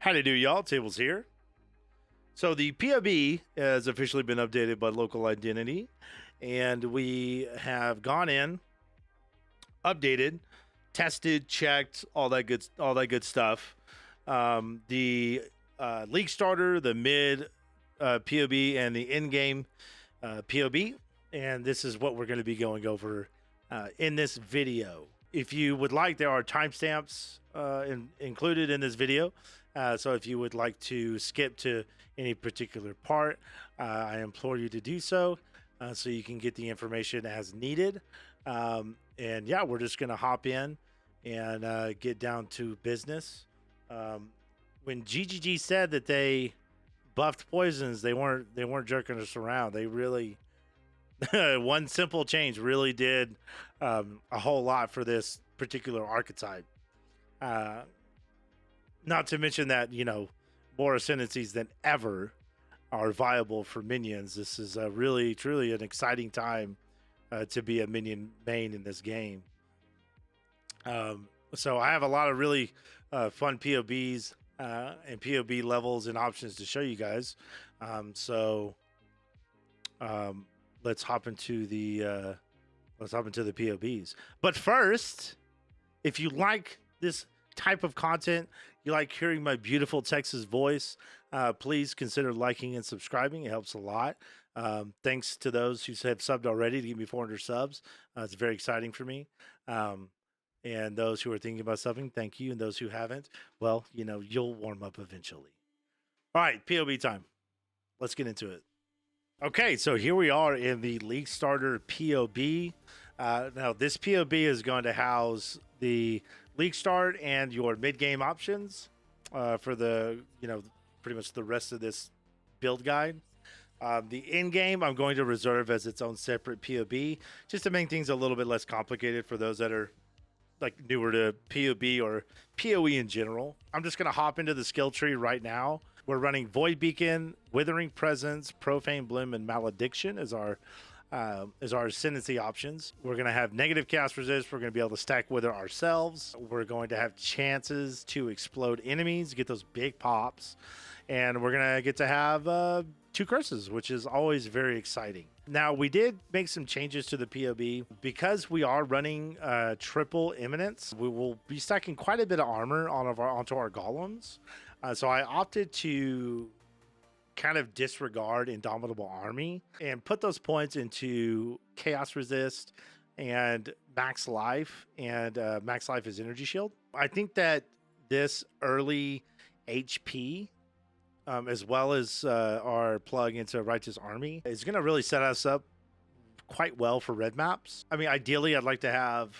How to do, y'all? Tables here. So the POB has officially been updated by local identity, and we have gone in, updated, tested, checked, all that good stuff. The league starter, the mid POB, and the in-game POB, and this is what we're going to be going over in this video. If you would like, there are timestamps included in this video. So if you would like to skip to any particular part, I implore you to do so, so you can get the information as needed. And yeah, we're just gonna hop in and get down to business. When GGG said that they buffed poisons, they weren't jerking us around. They really one simple change really did a whole lot for this particular archetype. Not to mention that, you know, more ascendancies than ever are viable for minions. This is really, truly an exciting time to be a minion main in this game. So I have a lot of really fun POBs and POB levels and options to show you guys. Let's hop into the POBs. But first, if you like this type of content, you like hearing my beautiful Texas voice, please consider liking and subscribing. It helps a lot. Thanks to those who have subbed already to give me 400 subs. It's very exciting for me. And those who are thinking about subbing, thank you. And those who haven't, well, you know, you'll warm up eventually. All right, POB time. Let's get into it. Okay, so here we are in the League Starter POB. Now, this POB is going to house the League Start and your mid-game options for the, you know, pretty much the rest of this build guide. The in-game, I'm going to reserve as its own separate POB, just to make things a little bit less complicated for those that are like newer to POB or PoE in general. I'm just going to hop into the skill tree right now. We're running Void Beacon, Withering Presence, Profane Bloom, and Malediction as our ascendancy options. We're going to have negative cast resist. We're going to be able to stack Wither ourselves. We're going to have chances to explode enemies, get those big pops. And we're going to get to have 2 curses, which is always very exciting. Now, we did make some changes to the POB. Because we are running triple Imminence, we will be stacking quite a bit of armor onto our golems. So I opted to kind of disregard Indomitable Army and put those points into Chaos Resist and Max Life, and Max Life is Energy Shield. I think that this early HP, as well as our plug into Righteous Army, is going to really set us up quite well for red maps. I mean, ideally, I'd like to have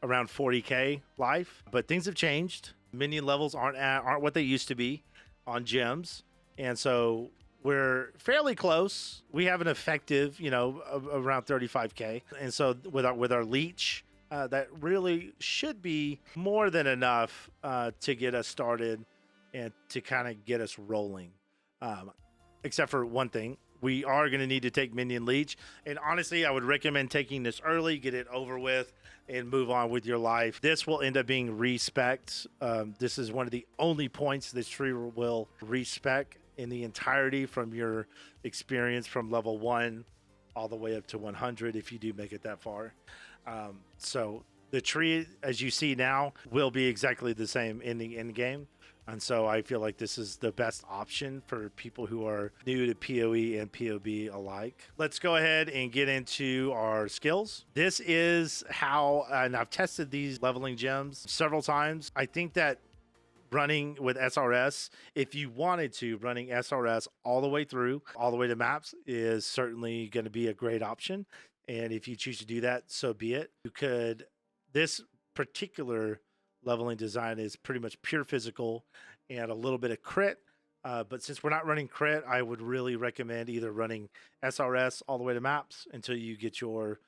around 40k life, but things have changed. Minion levels aren't what they used to be on gems, and so we're fairly close. We have an effective, you know, around 35k, and so with our leech, that really should be more than enough to get us started and to kind of get us rolling. Except for one thing, we are going to need to take minion leech, and honestly, I would recommend taking this early, get it over with, and move on with your life. This will end up being respect. This is one of the only points this tree will respect in the entirety from your experience from level 1 all the way up to 100 if you do make it that far. So the tree, as you see now, will be exactly the same in the end game. And so I feel like this is the best option for people who are new to PoE and POB alike. Let's go ahead and get into our skills. This is how, and I've tested these leveling gems several times. I think that running with SRS, if you wanted to, running SRS all the way through, all the way to maps, is certainly going to be a great option. And if you choose to do that, so be it. You could, this particular leveling design is pretty much pure physical and a little bit of crit. But since we're not running crit, I would really recommend either running SRS all the way to maps until you get your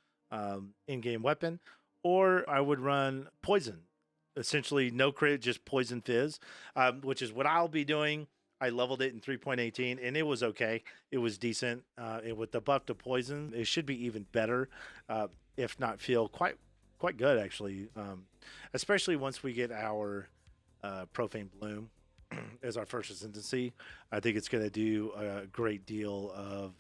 in-game weapon, or I would run poison. Essentially no crit, just poison fizz, which is what I'll be doing. I leveled it in 3.18 and it was okay. It was decent. And with the buff to poison, it should be even better, if not feel quite good actually. Especially once we get our Profane Bloom as our first ascendancy. I think it's going to do a great deal of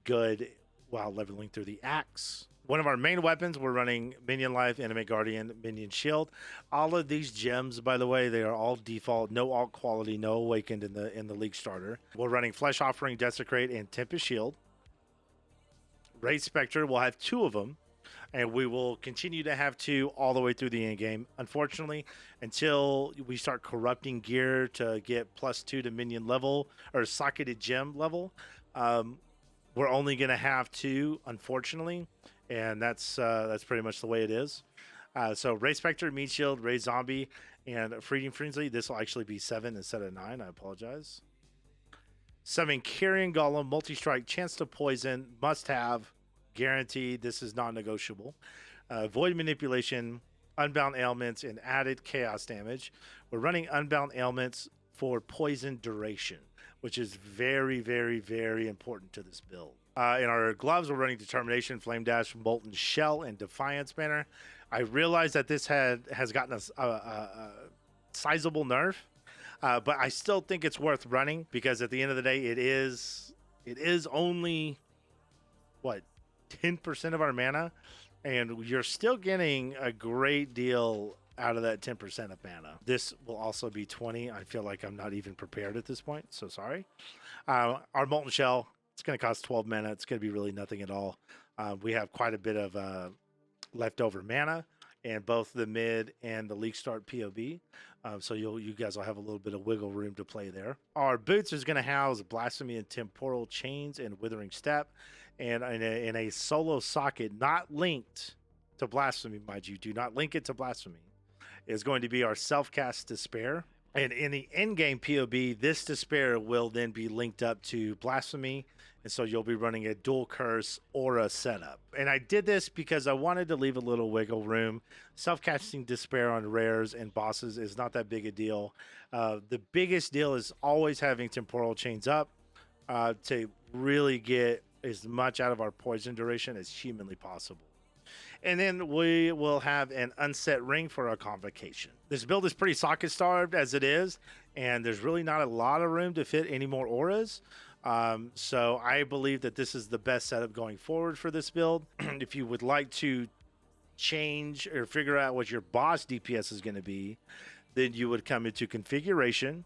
good while leveling through the axe. One of our main weapons, we're running Minion Life, Enemy Guardian, Minion Shield. All of these gems, by the way, they are all default, no alt quality, no awakened in the League starter. We're running Flesh Offering, Desecrate, and Tempest Shield. Raid Specter, we'll have 2 of them, and we will continue to have 2 all the way through the end game. Unfortunately, until we start corrupting gear to get +2 to minion level or socketed gem level, we're only going to have 2, unfortunately, and that's pretty much the way it is. So Raid Specter, Meat Shield, Raid Zombie, and Freedom Frenzy. This will actually be 7 instead of 9. I apologize. Summon Carrion Golem, multi-strike, chance to poison, must-have, guaranteed. This is non-negotiable. Void Manipulation, Unbound Ailments, and added Chaos damage. We're running Unbound Ailments for poison duration, which is very, very, very important to this build. In our gloves, we're running Determination, Flame Dash, Molten Shell, and Defiance banner. I realize that this has gotten a sizable nerf, but I still think it's worth running because at the end of the day, it is only, what, 10% of our mana, and you're still getting a great deal out of that 10% of mana. This will also be 20. I feel like I'm not even prepared at this point, so sorry. Our Molten Shell, it's going to cost 12 mana. It's going to be really nothing at all. We have quite a bit of leftover mana in both the mid and the League Start POB. So you guys will have a little bit of wiggle room to play there. Our boots is going to house Blasphemy and Temporal Chains and Withering Step. And in a solo socket, not linked to Blasphemy, mind you, do not link it to Blasphemy, is going to be our Self-Cast Despair. And in the endgame POB, this Despair will then be linked up to Blasphemy. And so you'll be running a dual curse aura setup. And I did this because I wanted to leave a little wiggle room. Self-casting Despair on rares and bosses is not that big a deal. The biggest deal is always having Temporal Chains up to really get as much out of our poison duration as humanly possible. And then we will have an unset ring for our Convocation. This build is pretty socket starved as it is, and there's really not a lot of room to fit any more auras. So I believe that this is the best setup going forward for this build. If you would like to change or figure out what your boss DPS is going to be, then you would come into configuration,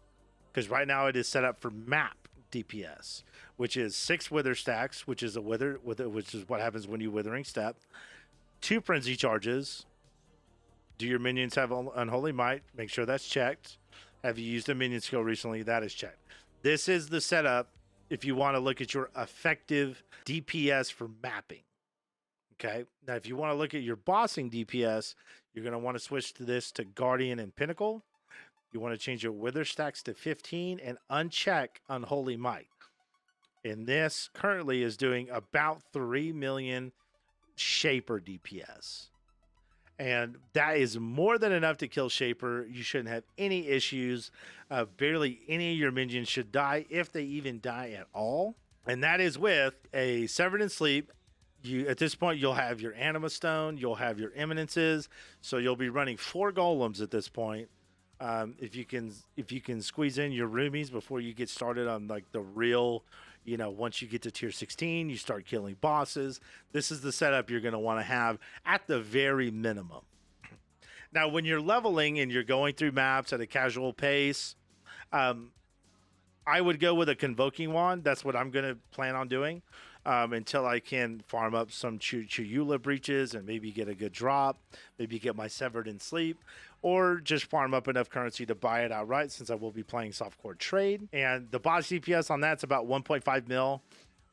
because right now it is set up for map DPS, which is 6 wither stacks, which is which is what happens when you Withering Step, 2 frenzy charges. Do your minions have Unholy Might? Make sure that's checked. Have you used a minion skill recently? That is checked. This is the setup if you want to look at your effective DPS for mapping. Okay. Now, if you want to look at your bossing DPS, you're going to want to switch to this to Guardian and Pinnacle. You want to change your Wither stacks to 15 and uncheck Unholy Might. And this currently is doing about 3 million Shaper DPS. And that is more than enough to kill Shaper. You shouldn't have any issues. Barely any of your minions should die, if they even die at all. And that is with a Severed in Sleep. At this point, you'll have your Anima Stone. You'll have your Eminences. So you'll be running 4 Golems at this point. If you can squeeze in your roomies before you get started on like the real, once you get to tier 16, you start killing bosses. This is the setup you're going to want to have at the very minimum. Now, when you're leveling and you're going through maps at a casual pace, I would go with a Convoking Wand. That's what I'm going to plan on doing until I can farm up some Chuyula breaches and maybe get a good drop, maybe get my Severed in Sleep, or just farm up enough currency to buy it outright, since I will be playing Softcore Trade. And the boss DPS on that's about 1.5 mil.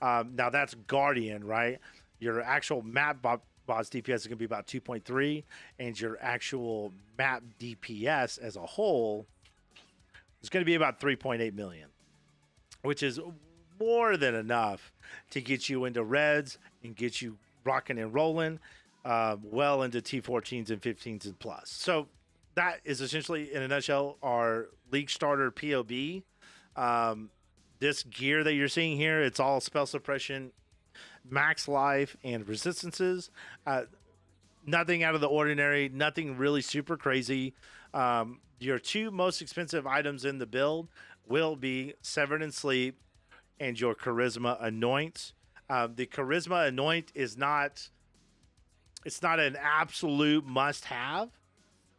Now that's Guardian, right? Your actual map boss DPS is going to be about 2.3, and your actual map DPS as a whole is going to be about 3.8 million, which is more than enough to get you into reds and get you rocking and rolling well into T14s and 15s and plus. So that is essentially, in a nutshell, our League Starter POB. This gear that you're seeing here, it's all spell suppression, max life, and resistances. Nothing out of the ordinary, nothing really super crazy. Your two most expensive items in the build will be Severed in Sleep and your Charisma Anoint. The Charisma Anoint is not, it's not an absolute must have,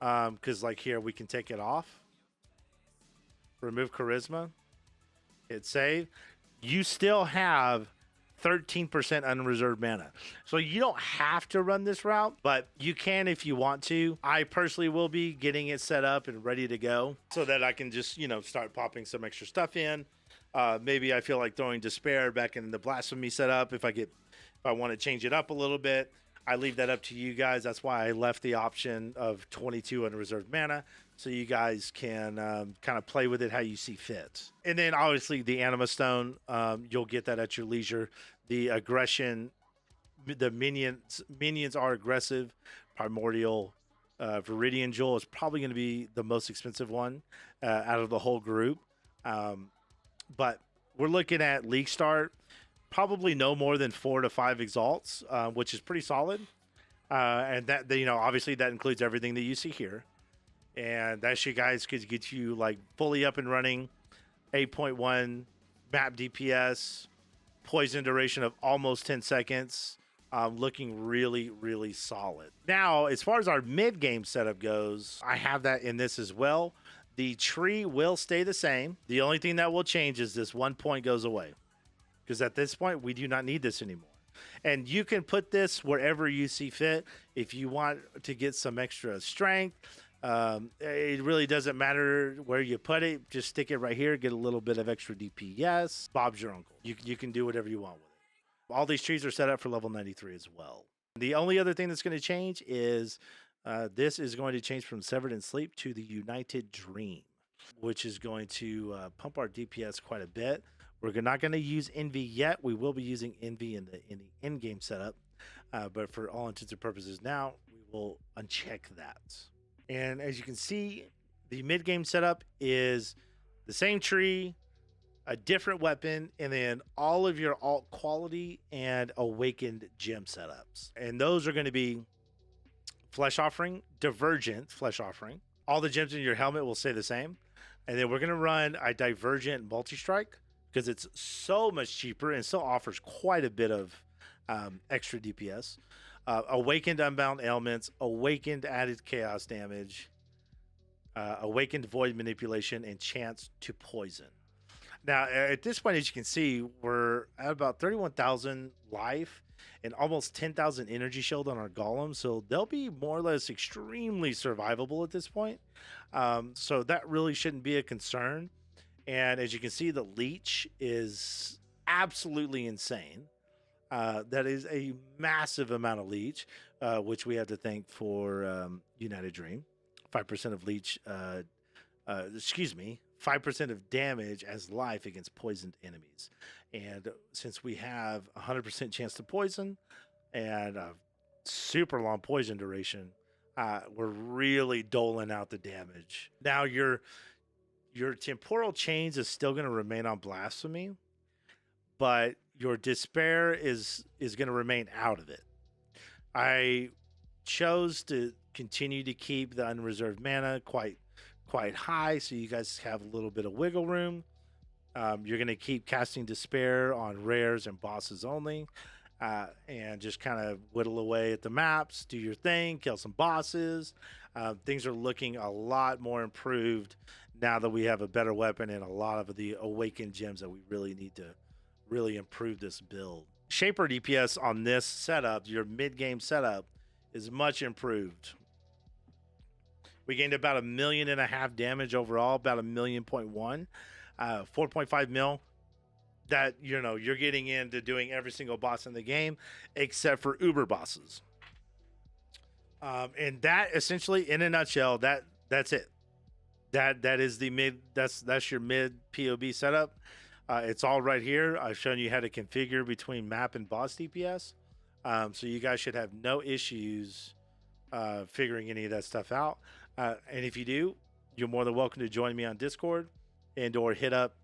because like here we can take it off, remove Charisma, hit save. You still have 13% unreserved mana. So you don't have to run this route, but you can if you want to. I personally will be getting it set up and ready to go so that I can just, start popping some extra stuff in. Maybe I feel like throwing Despair back in the Blasphemy setup if I want to change it up a little bit. I leave that up to you guys. That's why I left the option of 22 unreserved mana, so you guys can kind of play with it how you see fit. And then obviously the Anima Stone, you'll get that at your leisure. The aggression, the minions are aggressive. Primordial Viridian Jewel is probably going to be the most expensive one out of the whole group. But we're looking at League Start, probably no more than 4 to 5 Exalts, which is pretty solid. And that, obviously that includes everything that you see here. And that shit, guys, could get you like fully up and running. 8.1 map DPS, poison duration of almost 10 seconds. Looking really, really solid. Now, as far as our mid-game setup goes, I have that in this as well. The tree will stay the same. The only thing that will change is this 1 point goes away, because at this point, we do not need this anymore. And you can put this wherever you see fit. If you want to get some extra strength, it really doesn't matter where you put it. Just stick it right here, get a little bit of extra DPS. Bob's your uncle. You can do whatever you want with it. All these trees are set up for level 93 as well. The only other thing that's going to change is this is going to change from Severed in Sleep to the United Dream, which is going to pump our DPS quite a bit. We're not going to use Envy yet. We will be using Envy in the in-game setup, but for all intents and purposes now, we will uncheck that. And as you can see, the mid-game setup is the same tree, a different weapon, and then all of your alt quality and awakened gem setups. And those are going to be Flesh Offering, Divergent Flesh Offering. All the gems in your helmet will stay the same. And then we're going to run a Divergent Multi-Strike because it's so much cheaper and still offers quite a bit of extra DPS. Awakened Unbound Ailments, Awakened Added Chaos Damage, Awakened Void Manipulation, and Chance to Poison. Now, at this point, as you can see, we're at about 31,000 life and almost 10,000 energy shield on our golem, so they'll be more or less extremely survivable at this point. So that really shouldn't be a concern. And as you can see, the leech is absolutely insane. That is a massive amount of leech, which we have to thank for United Dream. 5% of leech, 5% of damage as life against poisoned enemies. And since we have 100% chance to poison and a super long poison duration, we're really doling out the damage. Now, your temporal chains is still going to remain on Blasphemy, but your Despair is going to remain out of it. I chose to continue to keep the unreserved mana quite high, so you guys have a little bit of wiggle room. You're going to keep casting Despair on rares and bosses only, and just kind of whittle away at the maps, do your thing, kill some bosses. Things are looking a lot more improved now that we have a better weapon and a lot of the awakened gems that we really need to really improve this build. Shaper DPS on this setup, your mid-game setup, is much improved. We gained about 1.5 million damage overall, about 1.1 million, 4.5 mil. That you're getting into doing every single boss in the game, except for Uber bosses. And that essentially, in a nutshell, that's it. That is the mid. That's your mid POB setup. It's all right here. I've shown you how to configure between map and boss DPS. So you guys should have no issues figuring any of that stuff out. And if you do, you're more than welcome to join me on Discord and or hit up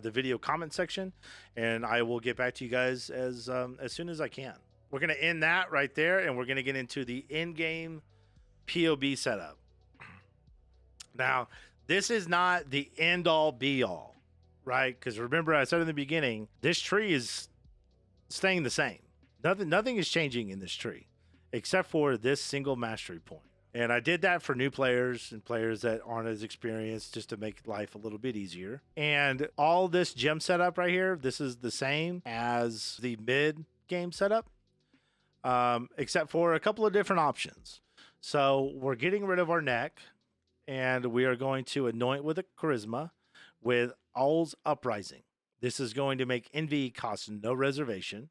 the video comment section, and I will get back to you guys as soon as I can. we're going to end that right there, and we're going to get into the in-game POB setup. Now, this is not the end-all be-all, right? Because remember, I said in the beginning, this tree is staying the same. Nothing is changing in this tree, except for this single mastery point. And I did that for new players and players that aren't as experienced, just to make life a little bit easier. And all this gem setup right here, this is the same as the mid-game setup, except for a couple of different options. So we're getting rid of our neck, and we are going to anoint with a charisma with Owl's Uprising. This is going to make envy cost no reservation.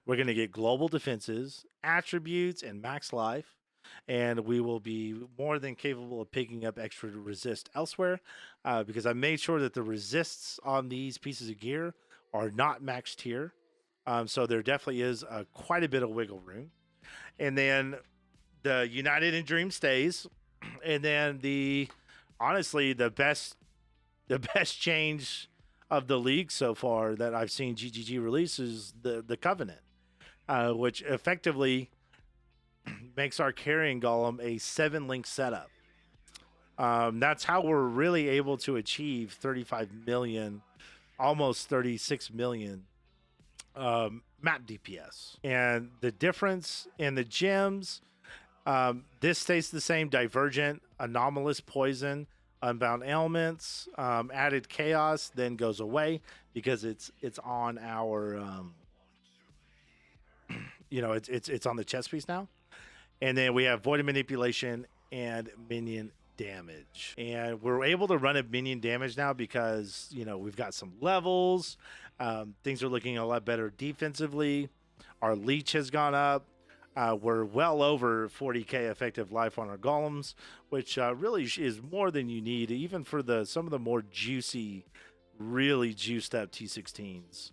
We're going to get global defenses, attributes, and max life. And we will be more than capable of picking up extra resist elsewhere, because I made sure that the resists on these pieces of gear are not max tier. So there definitely is quite a bit of wiggle room. And then the United in Dream stays. And then honestly, the best change of the league so far that I've seen GGG release is the Covenant, which effectively makes our Carrion Golem a 7-link setup. That's how we're really able to achieve 35 million, almost 36 million map DPS. And the difference in the gems, this stays the same: Divergent, Anomalous Poison, Unbound Ailments, Added Chaos then goes away because it's on our it's on the chest piece now. And then we have Void Manipulation and Minion Damage. And we're able to run a minion damage now because, we've got some levels. Things are looking a lot better defensively. Our leech has gone up. We're well over 40k effective life on our golems, which really is more than you need, even for some of the more juicy, really juiced up T16s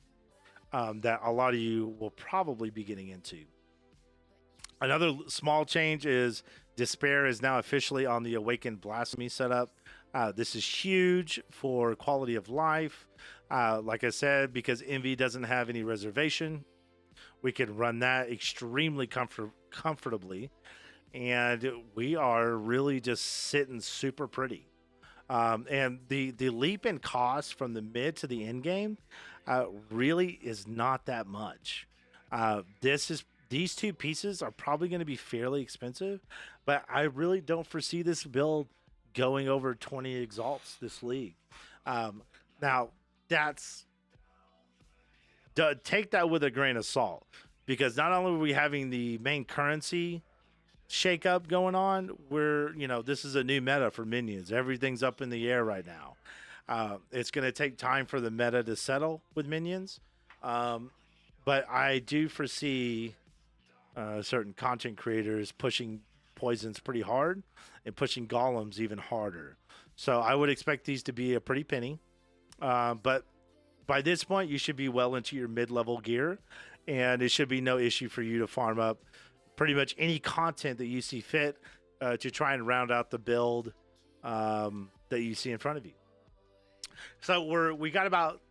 that a lot of you will probably be getting into. Another small change is Despair is now officially on the Awakened Blasphemy setup. This is huge for quality of life. Like I said, because Envy doesn't have any reservation, we can run that extremely comfortably. And we are really just sitting super pretty. And the leap in cost from the mid to the end game really is not that much. These two pieces are probably going to be fairly expensive, but I really don't foresee this build going over 20 exalts this league. Now, take that with a grain of salt, because not only are we having the main currency shakeup going on, this is a new meta for minions. Everything's up in the air right now. It's going to take time for the meta to settle with minions, but I do foresee certain content creators pushing poisons pretty hard and pushing golems even harder. So I would expect these to be a pretty penny. But by this point, you should be well into your mid-level gear, and it should be no issue for you to farm up pretty much any content that you see fit to try and round out the build that you see in front of you. So we got about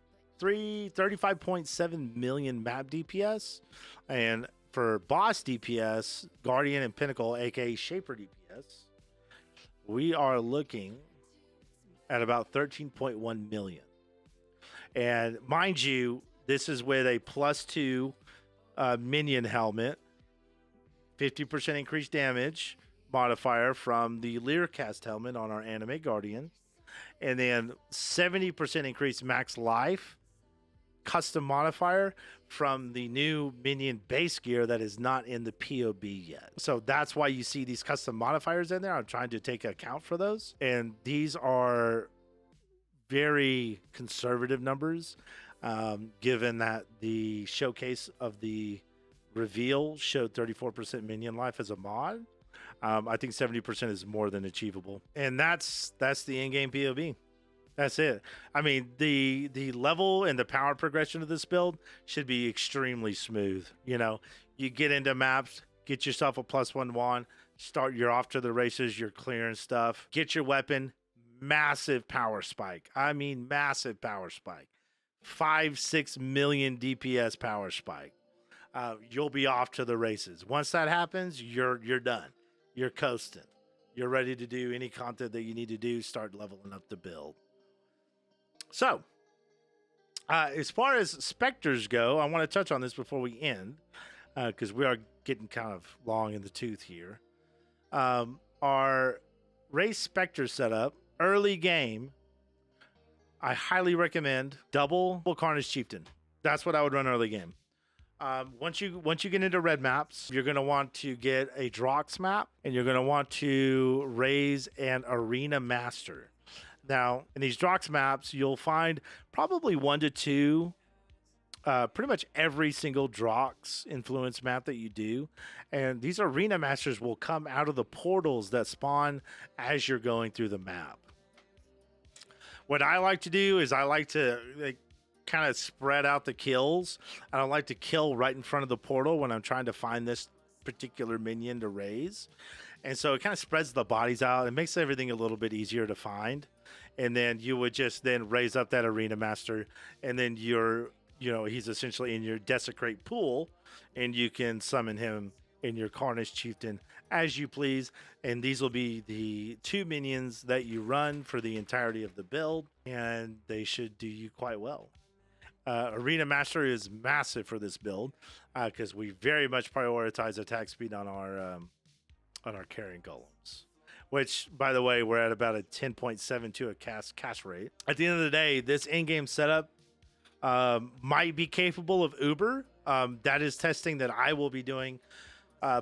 35.7 million map DPS, and for boss DPS, Guardian and Pinnacle, aka Shaper DPS, we are looking at about 13.1 million. And mind you, this is with a +2 minion helmet, 50% increased damage modifier from the Learcast helmet on our Animate Guardian, and then 70% increased max life custom modifier from the new minion base gear that is not in the POB yet. So that's why you see these custom modifiers in there. I'm trying to take account for those, and these are very conservative numbers, given that the showcase of the reveal showed 34% minion life as a mod. I think 70% is more than achievable, and that's the in-game POB. That's it. I mean, the level and the power progression of this build should be extremely smooth. You get into maps, get yourself a +1 wand, you're off to the races, you're clearing stuff, get your weapon, massive power spike. I mean, massive power spike. 5-6 million DPS power spike. you'll be off to the races. Once that happens, you're done. You're coasting. You're ready to do any content that you need to do. Start leveling up the build. So, as far as specters go, I want to touch on this before we end, because we are getting kind of long in the tooth here. Our race specter setup, early game, I highly recommend double Carnage Chieftain. That's what I would run early game. Once you get into red maps, you're going to want to get a Drox map, and you're going to want to raise an Arena Master. Now, in these Drox maps, you'll find probably 1 to 2, pretty much every single Drox influence map that you do. And these Arena Masters will come out of the portals that spawn as you're going through the map. What I like to do is I like to kind of spread out the kills. I don't like to kill right in front of the portal when I'm trying to find this particular minion to raise. And so it kind of spreads the bodies out. It makes everything a little bit easier to find. And then you would just then raise up that Arena Master, and then he's essentially in your Desecrate pool, and you can summon him in your Carnage Chieftain as you please. And these will be the 2 minions that you run for the entirety of the build, and they should do you quite well. Arena Master is massive for this build because we very much prioritize attack speed on our Carrion Golems, which, by the way, we're at about a 10.72 a cast rate. At the end of the day, this in-game setup might be capable of Uber. That is testing that I will be doing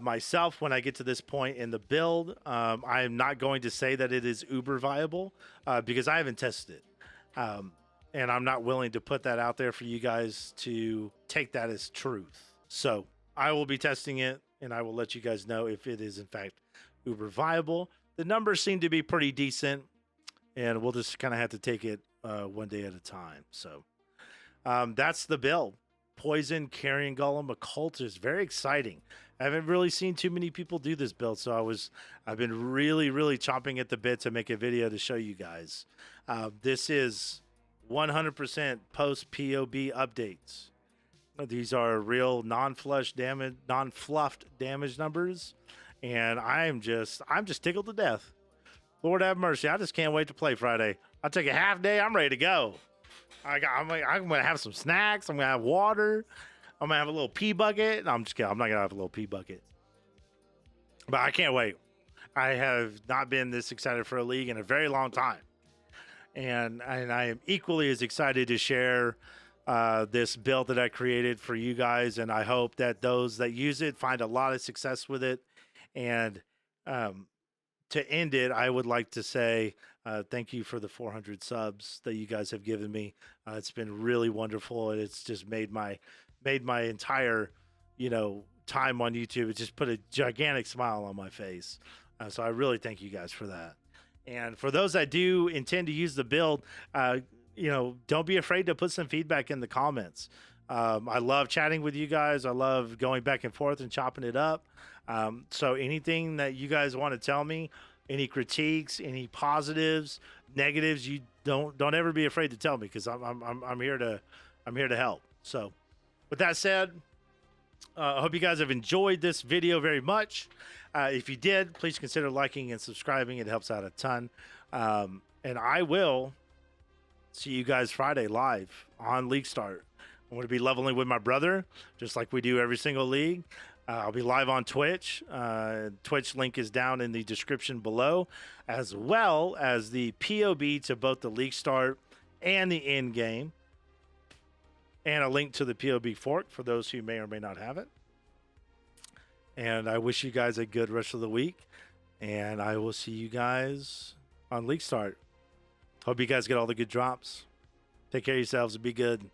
myself when I get to this point in the build. I am not going to say that it is Uber viable because I haven't tested it. And I'm not willing to put that out there for you guys to take that as truth. So I will be testing it, and I will let you guys know if it is, in fact, Uber viable. The numbers seem to be pretty decent, and we'll just kind of have to take it one day at a time. So that's the build. Poison, Carrion Golem, Occultist. Very exciting. I haven't really seen too many people do this build, so I've been really, really chomping at the bit to make a video to show you guys. This is 100% post POB updates. These are real non-fluffed damage numbers, and I'm just tickled to death. Lord have mercy. I just can't wait to play Friday. I'll take a half day. I'm ready to go. I'm going to have some snacks. I'm going to have water. I'm going to have a little pee bucket. No, I'm just kidding. I'm not going to have a little pee bucket. But I can't wait. I have not been this excited for a league in a very long time. And I am equally as excited to share this build that I created for you guys. And I hope that those that use it find a lot of success with it. And to end it, I would like to say thank you for the 400 subs that you guys have given me. It's been really wonderful, and it's just made my entire time on YouTube. It just put a gigantic smile on my face. So I really thank you guys for that. And for those that do intend to use the build, don't be afraid to put some feedback in the comments. I love chatting with you guys. I love going back and forth and chopping it up. So anything that you guys want to tell me, any critiques, any positives, negatives, you don't ever be afraid to tell me, because I'm here to help. So with that said, I hope you guys have enjoyed this video very much. If you did, please consider liking and subscribing. It helps out a ton. And I will see you guys Friday live on League Start. I'm going to be leveling with my brother, just like we do every single league. I'll be live on Twitch. Twitch link is down in the description below, as well as the POB to both the League Start and the end game, and a link to the POB fork for those who may or may not have it. And I wish you guys a good rest of the week, and I will see you guys on League Start. Hope you guys get all the good drops. Take care of yourselves and be good.